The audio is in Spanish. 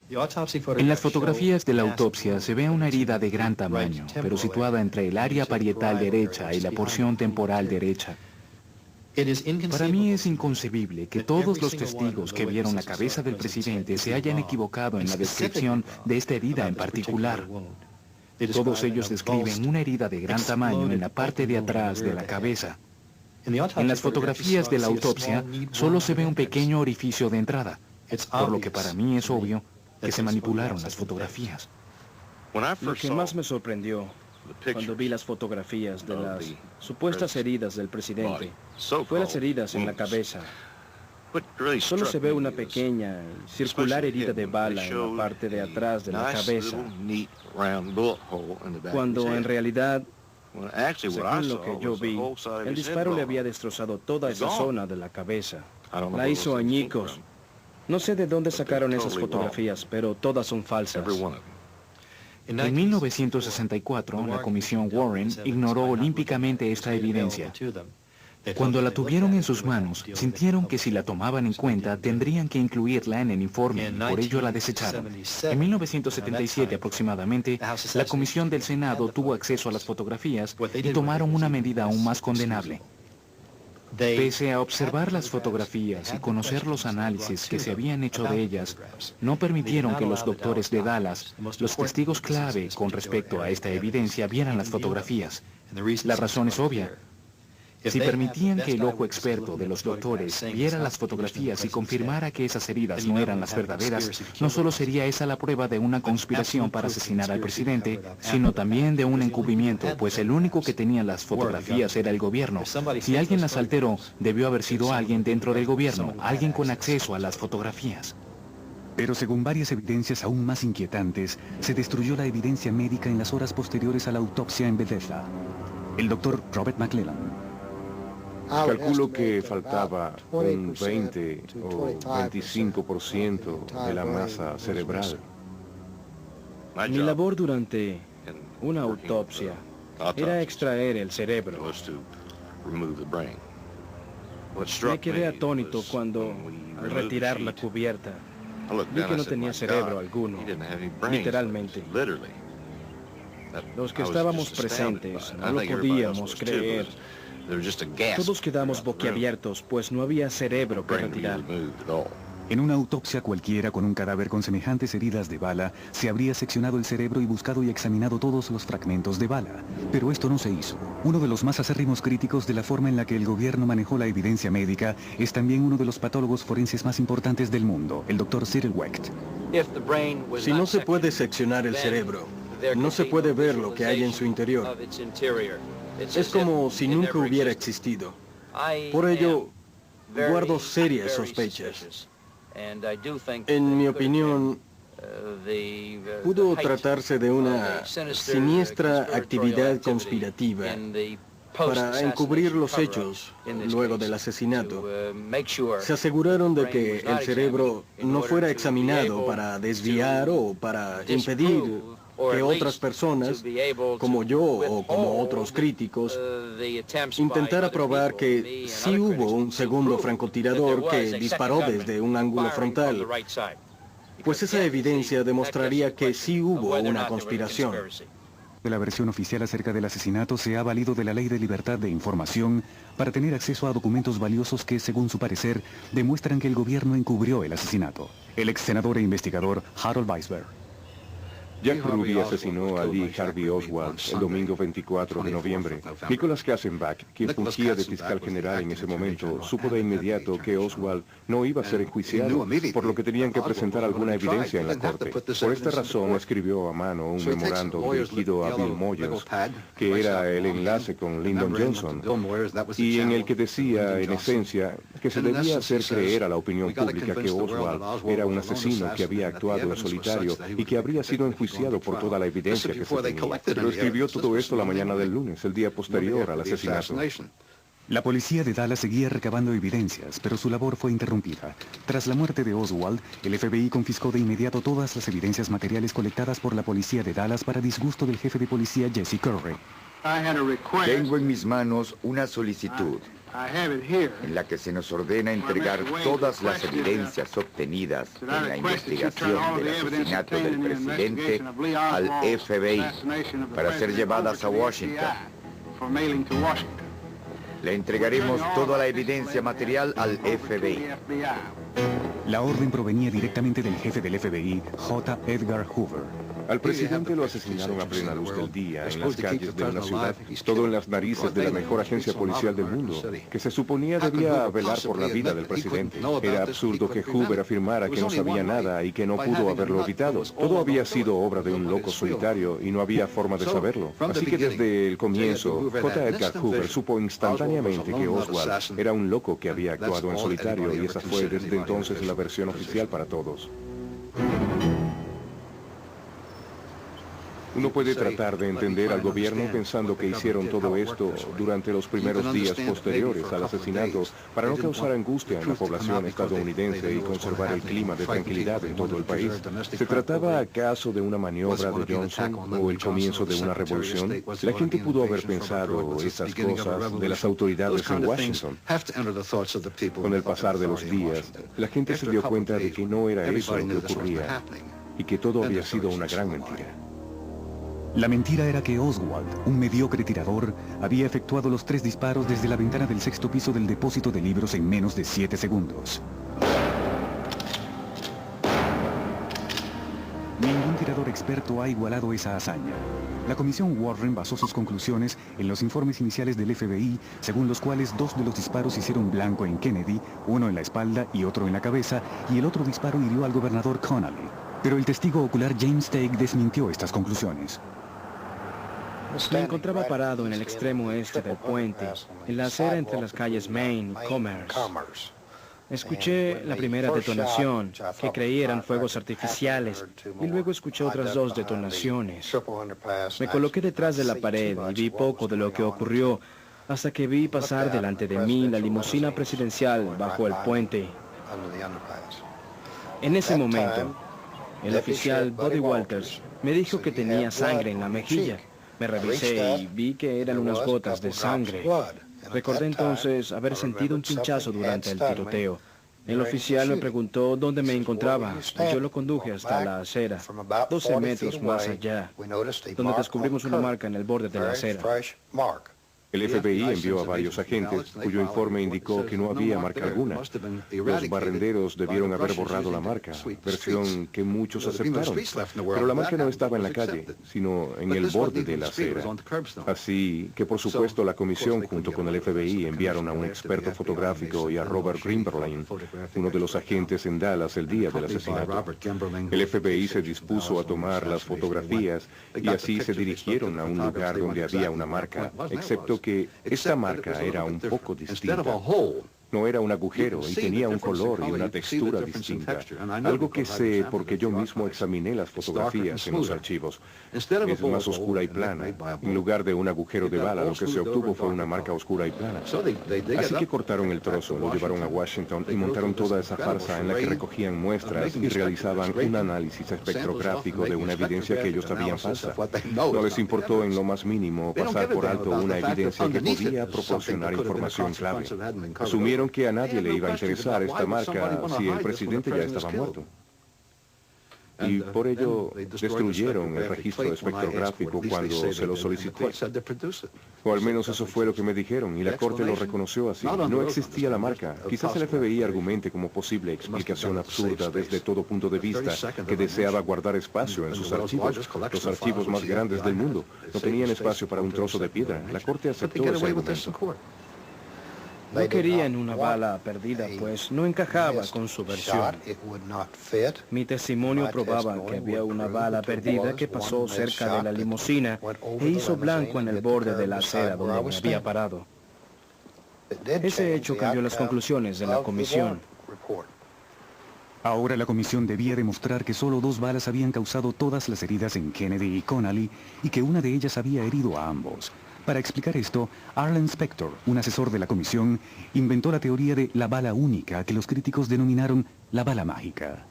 En las fotografías de la autopsia se ve una herida de gran tamaño, pero situada entre el área parietal derecha y la porción temporal derecha. Para mí es inconcebible que todos los testigos que vieron la cabeza del presidente se hayan equivocado en la descripción de esta herida en particular. Todos ellos describen una herida de gran tamaño en la parte de atrás de la cabeza. En las fotografías de la autopsia solo se ve un pequeño orificio de entrada, por lo que para mí es obvio que se manipularon las fotografías. Lo que más me sorprendió cuando vi las fotografías de las supuestas heridas del presidente fue las heridas en la cabeza. Solo se ve una pequeña, circular herida de bala en la parte de atrás de la cabeza, cuando en realidad, según lo que yo vi, el disparo le había destrozado toda esa zona de la cabeza. La hizo añicos. No sé de dónde sacaron esas fotografías, pero todas son falsas. En 1964, la Comisión Warren ignoró olímpicamente esta evidencia. Cuando la tuvieron en sus manos, sintieron que si la tomaban en cuenta, tendrían que incluirla en el informe, y por ello la desecharon. En 1977 aproximadamente, la Comisión del Senado tuvo acceso a las fotografías y tomaron una medida aún más condenable. Pese a observar las fotografías y conocer los análisis que se habían hecho de ellas, no permitieron que los doctores de Dallas, los testigos clave con respecto a esta evidencia, vieran las fotografías. La razón es obvia. Si permitían que el ojo experto de los doctores viera las fotografías y confirmara que esas heridas no eran las verdaderas, no solo sería esa la prueba de una conspiración para asesinar al presidente, sino también de un encubrimiento, pues el único que tenía las fotografías era el gobierno. Si alguien las alteró, debió haber sido alguien dentro del gobierno, alguien con acceso a las fotografías. Pero según varias evidencias aún más inquietantes, se destruyó la evidencia médica en las horas posteriores a la autopsia en Bethesda. El doctor Robert McClellan. Calculo que faltaba un 20 o 25% de la masa cerebral. Mi labor durante una autopsia era extraer el cerebro. Me quedé atónito cuando, al retirar la cubierta, vi que no tenía cerebro alguno, literalmente. Los que estábamos presentes no lo podíamos creer. Todos quedamos boquiabiertos, pues no había cerebro que retirar. En una autopsia cualquiera con un cadáver con semejantes heridas de bala, se habría seccionado el cerebro y buscado y examinado todos los fragmentos de bala. Pero esto no se hizo. Uno de los más acérrimos críticos de la forma en la que el gobierno manejó la evidencia médica es también uno de los patólogos forenses más importantes del mundo, el Dr. Cyril Wecht. Si no se puede seccionar el cerebro, no se puede ver lo que hay en su interior. Es como si nunca hubiera existido. Por ello, guardo serias sospechas. En mi opinión, pudo tratarse de una siniestra actividad conspirativa para encubrir los hechos luego del asesinato. Se aseguraron de que el cerebro no fuera examinado para desviar o para impedir que otras personas, como yo o como otros críticos, intentara probar que sí hubo un segundo francotirador que disparó desde un ángulo frontal, pues esa evidencia demostraría que sí hubo una conspiración. De la versión oficial acerca del asesinato se ha valido de la Ley de Libertad de Información para tener acceso a documentos valiosos que, según su parecer, demuestran que el gobierno encubrió el asesinato. El ex senador e investigador Harold Weisberg. Jack Ruby asesinó a Lee Harvey Oswald el domingo 24 de noviembre. Nicholas Kassenbach, quien fungía de fiscal general en ese momento, supo de inmediato que Oswald no iba a ser enjuiciado, por lo que tenían que presentar alguna evidencia en la corte. Por esta razón escribió a mano un memorando dirigido a Bill Moyers, que era el enlace con Lyndon Johnson, y en el que decía, en esencia, que se debía hacer creer a la opinión pública que Oswald era un asesino que había actuado en solitario y que habría sido enjuiciado por toda la evidencia que se tenía. Pero escribió todo esto la mañana del lunes, el día posterior al asesinato. La policía de Dallas seguía recabando evidencias, pero su labor fue interrumpida. Tras la muerte de Oswald, el FBI confiscó de inmediato todas las evidencias materiales colectadas por la policía de Dallas para disgusto del jefe de policía Jesse Curry. Tengo en mis manos una solicitud. en la que se nos ordena entregar todas las evidencias obtenidas en la investigación del asesinato del presidente al FBI para ser llevadas a Washington. Le entregaremos toda la evidencia material al FBI. La orden provenía directamente del jefe del FBI, J. Edgar Hoover. Al presidente lo asesinaron a plena luz del día, en las calles de una ciudad, todo en las narices de la mejor agencia policial del mundo, que se suponía debía velar por la vida del presidente. Era absurdo que Hoover afirmara que no sabía nada y que no pudo haberlo evitado. Todo había sido obra de un loco solitario y no había forma de saberlo. Así que desde el comienzo, J. Edgar Hoover supo instantáneamente que Oswald era un loco que había actuado en solitario y esa fue desde entonces la versión oficial para todos. Uno puede tratar de entender al gobierno pensando que hicieron todo esto durante los primeros días posteriores al asesinato para no causar angustia en la población estadounidense y conservar el clima de tranquilidad en todo el país. ¿Se trataba acaso de una maniobra de Johnson o el comienzo de una revolución? La gente pudo haber pensado esas cosas de las autoridades en Washington. Con el pasar de los días, la gente se dio cuenta de que no era eso lo que ocurría y que todo había sido una gran mentira. La mentira era que Oswald, un mediocre tirador, había efectuado los 3 disparos desde la ventana del 6º piso del depósito de libros en menos de 7 segundos. Ningún tirador experto ha igualado esa hazaña. La comisión Warren basó sus conclusiones en los informes iniciales del FBI, según los cuales 2 de los disparos hicieron blanco en Kennedy, uno en la espalda y otro en la cabeza, y el otro disparo hirió al gobernador Connally. Pero el testigo ocular James Stake desmintió estas conclusiones. Me encontraba parado en el extremo este del puente, en la acera entre las calles Main y Commerce. Escuché la primera detonación, que creí eran fuegos artificiales, y luego escuché otras 2 detonaciones. Me coloqué detrás de la pared y vi poco de lo que ocurrió, hasta que vi pasar delante de mí la limusina presidencial bajo el puente. En ese momento, el oficial Buddy Walters me dijo que tenía sangre en la mejilla. Me revisé y vi que eran unas gotas de sangre. Recordé entonces haber sentido un pinchazo durante el tiroteo. El oficial me preguntó dónde me encontraba y yo lo conduje hasta la acera, 12 metros más allá, donde descubrimos una marca en el borde de la acera. El FBI envió a varios agentes, cuyo informe indicó que no había marca alguna. Los barrenderos debieron haber borrado la marca, versión que muchos aceptaron. Pero la marca no estaba en la calle, sino en el borde de la acera. Así que, por supuesto, la comisión junto con el FBI enviaron a un experto fotográfico y a Robert Grimberlin, uno de los agentes en Dallas el día del asesinato. El FBI se dispuso a tomar las fotografías y así se dirigieron a un lugar donde había una marca, excepto que esta marca era un poco distinta. No era un agujero y tenía un color y una textura distinta. Algo que sé porque yo mismo examiné las fotografías en los archivos. Es más oscura y plana. En lugar de un agujero de bala, lo que se obtuvo fue una marca oscura y plana. Así que cortaron el trozo, lo llevaron a Washington y montaron toda esa farsa en la que recogían muestras y realizaban un análisis espectrográfico de una evidencia que ellos sabían falsa. No les importó en lo más mínimo pasar por alto una evidencia que podía proporcionar información clave. Asumieron que a nadie le iba a interesar esta marca si el presidente ya estaba muerto. Y por ello destruyeron el registro espectrográfico cuando se lo solicité. O al menos eso fue lo que me dijeron, y la corte lo reconoció así. No existía la marca. Quizás el FBI argumente como posible explicación absurda desde todo punto de vista que deseaba guardar espacio en sus archivos. Los archivos más grandes del mundo no tenían espacio para un trozo de piedra. La corte aceptó ese argumento. No querían una bala perdida, pues no encajaba con su versión. Mi testimonio probaba que había una bala perdida que pasó cerca de la limusina e hizo blanco en el borde de la acera donde me había parado. Ese hecho cambió las conclusiones de la comisión. Ahora la comisión debía demostrar que solo 2 balas habían causado todas las heridas en Kennedy y Connally y que una de ellas había herido a ambos. Para explicar esto, Arlen Spector, un asesor de la comisión, inventó la teoría de la bala única que los críticos denominaron la bala mágica.